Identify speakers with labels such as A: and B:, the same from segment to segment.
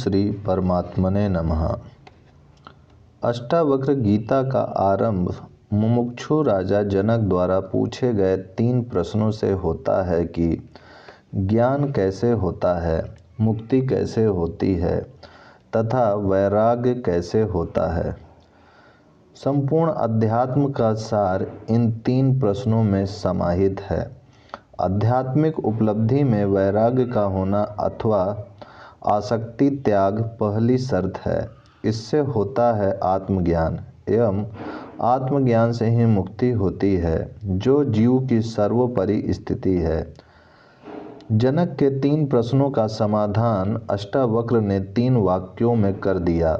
A: श्री परमात्मने नमः। अष्टावक्र गीता का आरंभ मुमुक्षु राजा जनक द्वारा पूछे गए 3 प्रश्नों से होता है कि ज्ञान कैसे होता है, मुक्ति कैसे होती है तथा वैराग्य कैसे होता है। संपूर्ण अध्यात्म का सार इन 3 प्रश्नों में समाहित है। आध्यात्मिक उपलब्धि में वैराग्य का होना अथवा आसक्ति त्याग पहली शर्त है। इससे होता है आत्मज्ञान एवं आत्मज्ञान से ही मुक्ति होती है, जो जीव की सर्वोपरि स्थिति है। जनक के 3 प्रश्नों का समाधान अष्टावक्र ने 3 वाक्यों में कर दिया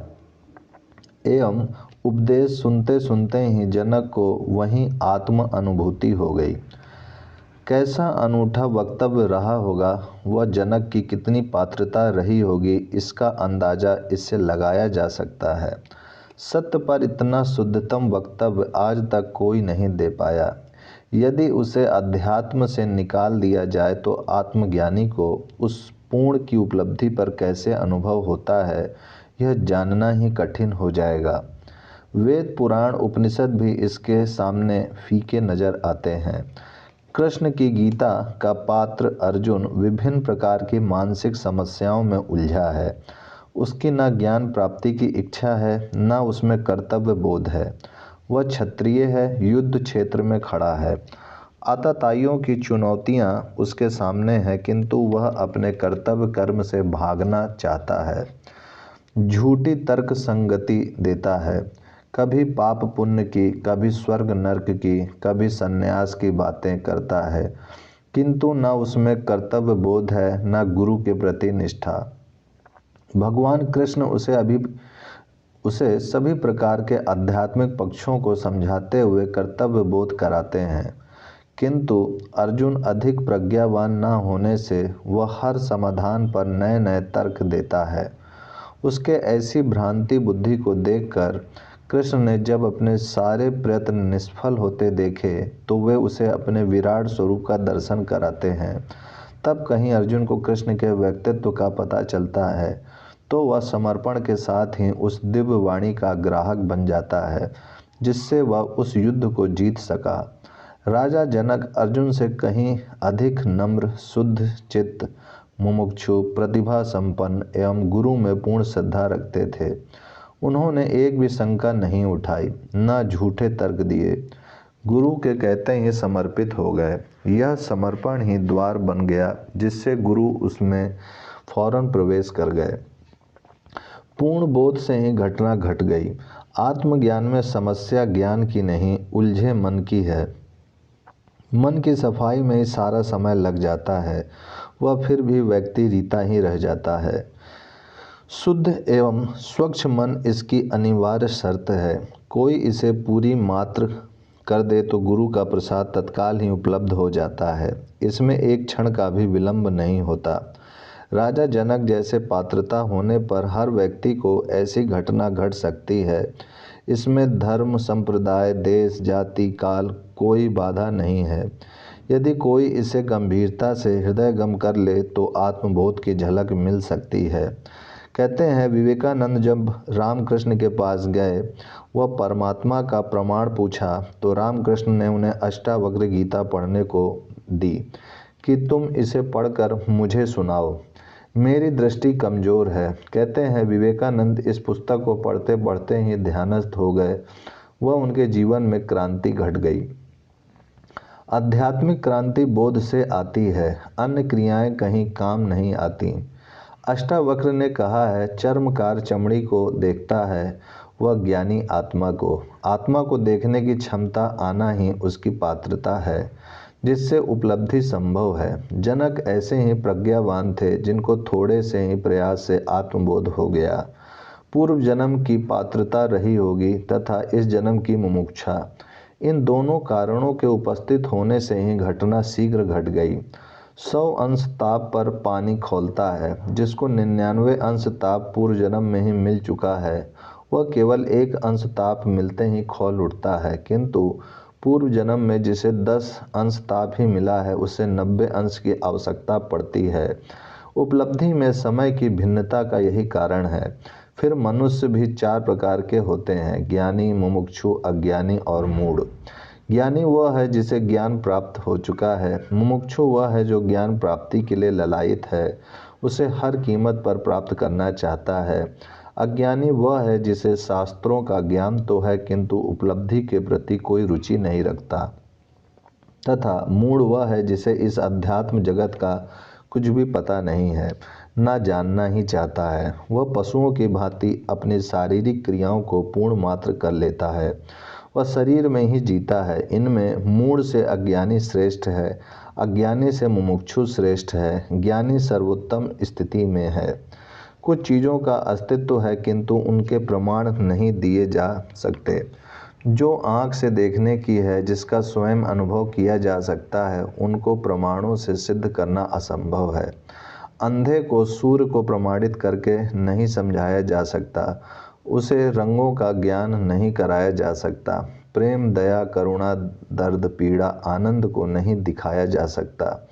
A: एवं उपदेश सुनते सुनते ही जनक को वहीं आत्म अनुभूति हो गई। कैसा अनूठा वक्तव्य रहा होगा, वह जनक की कितनी पात्रता रही होगी, इसका अंदाजा इससे लगाया जा सकता है। सत्य पर इतना शुद्धतम वक्तव्य आज तक कोई नहीं दे पाया। यदि उसे अध्यात्म से निकाल दिया जाए तो आत्मज्ञानी को उस पूर्ण की उपलब्धि पर कैसे अनुभव होता है, यह जानना ही कठिन हो जाएगा। वेद पुराण उपनिषद भी इसके सामने फीके नजर आते हैं। कृष्ण की गीता का पात्र अर्जुन विभिन्न प्रकार की मानसिक समस्याओं में उलझा है। उसकी न ज्ञान प्राप्ति की इच्छा है, न उसमें कर्तव्य बोध है। वह क्षत्रिय है, युद्ध क्षेत्र में खड़ा है। आतताइयों की चुनौतियां उसके सामने हैं, किंतु वह अपने कर्तव्य कर्म से भागना चाहता है। झूठी तर्क संगति देता है। कभी पाप पुण्य की, कभी स्वर्ग नर्क की, कभी सन्यास की बातें करता है, किंतु न उसमें कर्तव्य बोध है, न गुरु के प्रति निष्ठा। भगवान कृष्ण उसे सभी प्रकार के आध्यात्मिक पक्षों को समझाते हुए कर्तव्य बोध कराते हैं, किंतु अर्जुन अधिक प्रज्ञावान न होने से वह हर समाधान पर नए नए तर्क देता है। उसके ऐसी भ्रांति बुद्धि को देखकर कृष्ण ने जब अपने सारे प्रयत्न निष्फल होते देखे तो वे उसे अपने विराट स्वरूप का दर्शन कराते हैं। तब कहीं अर्जुन को कृष्ण के व्यक्तित्व का पता चलता है तो वह समर्पण के साथ ही उस दिव्य वाणी का ग्राहक बन जाता है, जिससे वह उस युद्ध को जीत सका। राजा जनक अर्जुन से कहीं अधिक नम्र, शुद्ध चित्त, मुमुक्षु, प्रतिभा संपन्न एवं गुरु में पूर्ण श्रद्धा रखते थे। उन्होंने एक भी शंका नहीं उठाई, न झूठे तर्क दिए। गुरु के कहते ही समर्पित हो गए। यह समर्पण ही द्वार बन गया, जिससे गुरु उसमें फौरन प्रवेश कर गए। पूर्ण बोध से ही घटना घट गई। आत्मज्ञान में समस्या ज्ञान की नहीं, उलझे मन की है। मन की सफाई में ही सारा समय लग जाता है, वह फिर भी व्यक्ति रीता ही रह जाता है। शुद्ध एवं स्वच्छ मन इसकी अनिवार्य शर्त है। कोई इसे पूरी मात्र कर दे तो गुरु का प्रसाद तत्काल ही उपलब्ध हो जाता है। इसमें एक क्षण का भी विलंब नहीं होता। राजा जनक जैसे पात्रता होने पर हर व्यक्ति को ऐसी घटना घट सकती है। इसमें धर्म, संप्रदाय, देश, जाति, काल कोई बाधा नहीं है। यदि कोई इसे गंभीरता से हृदयगम कर ले तो आत्मबोध की झलक मिल सकती है। कहते हैं विवेकानंद जब रामकृष्ण के पास गए, वह परमात्मा का प्रमाण पूछा तो रामकृष्ण ने उन्हें अष्टावक्र गीता पढ़ने को दी कि तुम इसे पढ़कर मुझे सुनाओ, मेरी दृष्टि कमज़ोर है। कहते हैं विवेकानंद इस पुस्तक को पढ़ते पढ़ते ही ध्यानस्थ हो गए। वह उनके जीवन में क्रांति घट गई। आध्यात्मिक क्रांति बोध से आती है, अन्य क्रियाएं कहीं काम नहीं आती। अष्टावक्र ने कहा है, चर्मकार चमड़ी को देखता है, वह ज्ञानी आत्मा को देखने की क्षमता आना ही उसकी पात्रता है, जिससे उपलब्धि संभव है। जनक ऐसे ही प्रज्ञावान थे, जिनको थोड़े से ही प्रयास से आत्मबोध हो गया। पूर्व जन्म की पात्रता रही होगी तथा इस जन्म की मुमुक्षा। इन दोनों कारणों के उपस्थित होने से ही घटना शीघ्र घट गई। 100 अंश ताप पर पानी खौलता है। जिसको 99 अंश ताप पूर्व जन्म में ही मिल चुका है, वह केवल 1 अंश ताप मिलते ही खौल उठता है, किंतु पूर्व जन्म में जिसे 10 अंश ताप ही मिला है, उसे 90 अंश की आवश्यकता पड़ती है। उपलब्धि में समय की भिन्नता का यही कारण है। फिर मनुष्य भी 4 प्रकार के होते हैं: ज्ञानी, मुमुक्षु, अज्ञानी और मूढ़। ज्ञानी वह है जिसे ज्ञान प्राप्त हो चुका है। मुमुक्षु वह है जो ज्ञान प्राप्ति के लिए ललायित है, उसे हर कीमत पर प्राप्त करना चाहता है। अज्ञानी वह है जिसे शास्त्रों का ज्ञान तो है किंतु उपलब्धि के प्रति कोई रुचि नहीं रखता। तथा मूढ़ वह है जिसे इस अध्यात्म जगत का कुछ भी पता नहीं है, ना जानना ही चाहता है। वह पशुओं की भांति अपनी शारीरिक क्रियाओं को पूर्ण मात्र कर लेता है, वह शरीर में ही जीता है। इनमें मूढ़ से अज्ञानी श्रेष्ठ है, अज्ञानी से मुमुक्षु श्रेष्ठ है, ज्ञानी सर्वोत्तम स्थिति में है। कुछ चीज़ों का अस्तित्व है किंतु उनके प्रमाण नहीं दिए जा सकते। जो आँख से देखने की है, जिसका स्वयं अनुभव किया जा सकता है, उनको प्रमाणों से सिद्ध करना असंभव है। अंधे को सूर्य को प्रमाणित करके नहीं समझाया जा सकता, उसे रंगों का ज्ञान नहीं कराया जा सकता। प्रेम, दया, करुणा, दर्द, पीड़ा, आनंद को नहीं दिखाया जा सकता,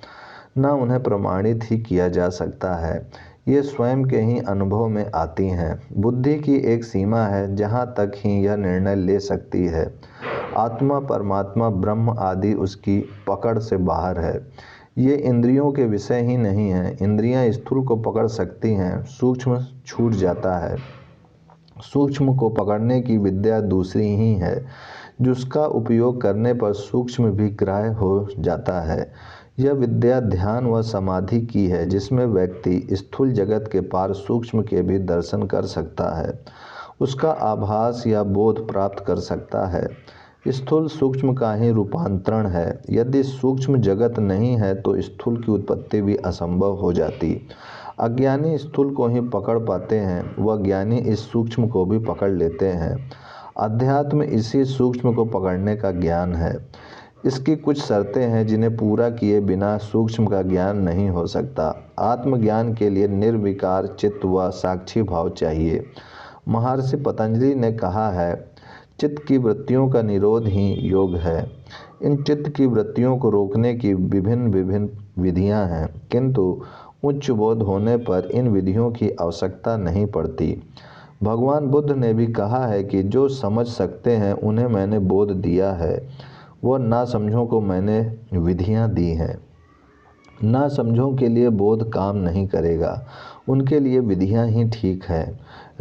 A: न उन्हें प्रमाणित ही किया जा सकता है। ये स्वयं के ही अनुभव में आती हैं। बुद्धि की एक सीमा है जहाँ तक ही यह निर्णय ले सकती है। आत्मा, परमात्मा, ब्रह्म आदि उसकी पकड़ से बाहर है। ये इंद्रियों के विषय ही नहीं है। इंद्रियां स्थूल को पकड़ सकती हैं, सूक्ष्म छूट जाता है। सूक्ष्म को पकड़ने की विद्या दूसरी ही है, जिसका उपयोग करने पर सूक्ष्म भी ग्राह्य हो जाता है। यह विद्या ध्यान व समाधि की है, जिसमें व्यक्ति स्थूल जगत के पार सूक्ष्म के भी दर्शन कर सकता है, उसका आभास या बोध प्राप्त कर सकता है। स्थूल सूक्ष्म का ही रूपांतरण है। यदि सूक्ष्म जगत नहीं है तो स्थूल की उत्पत्ति भी असंभव हो जाती। अज्ञानी स्थूल को ही पकड़ पाते हैं, वह ज्ञानी इस सूक्ष्म को भी पकड़ लेते हैं। अध्यात्म इसी सूक्ष्म को पकड़ने का ज्ञान है। इसकी कुछ शर्तें हैं जिन्हें पूरा किए बिना सूक्ष्म का ज्ञान नहीं हो सकता। आत्मज्ञान के लिए निर्विकार चित्त व साक्षी भाव चाहिए। महर्षि पतंजलि ने कहा है, चित्त की वृत्तियों का निरोध ही योग है। इन चित्त की वृत्तियों को रोकने की विभिन्न विभिन्न विधियां हैं, किंतु उच्च बोध होने पर इन विधियों की आवश्यकता नहीं पड़ती। भगवान बुद्ध ने भी कहा है कि जो समझ सकते हैं उन्हें मैंने बोध दिया है, वह ना समझों को मैंने विधियां दी हैं। ना समझों के लिए बोध काम नहीं करेगा, उनके लिए विधियां ही ठीक है।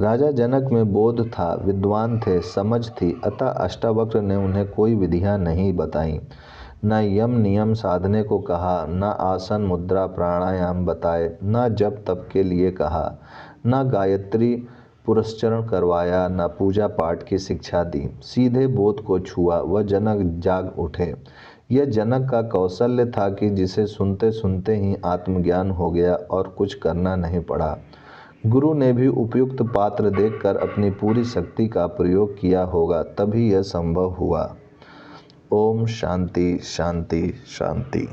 A: राजा जनक में बोध था, विद्वान थे, समझ थी, अतः अष्टावक्र ने उन्हें कोई विधियां नहीं बताईं। न यम नियम साधने को कहा, न आसन मुद्रा प्राणायाम बताए, न जप तप के लिए कहा, न गायत्री पुरस्चरण करवाया, न पूजा पाठ की शिक्षा दी। सीधे बोध को छुआ, वह जनक जाग उठे। यह जनक का कौशल्य था कि जिसे सुनते सुनते ही आत्मज्ञान हो गया और कुछ करना नहीं पड़ा। गुरु ने भी उपयुक्त पात्र देखकर अपनी पूरी शक्ति का प्रयोग किया होगा, तभी यह संभव हुआ। ओम शांति शांति शांति।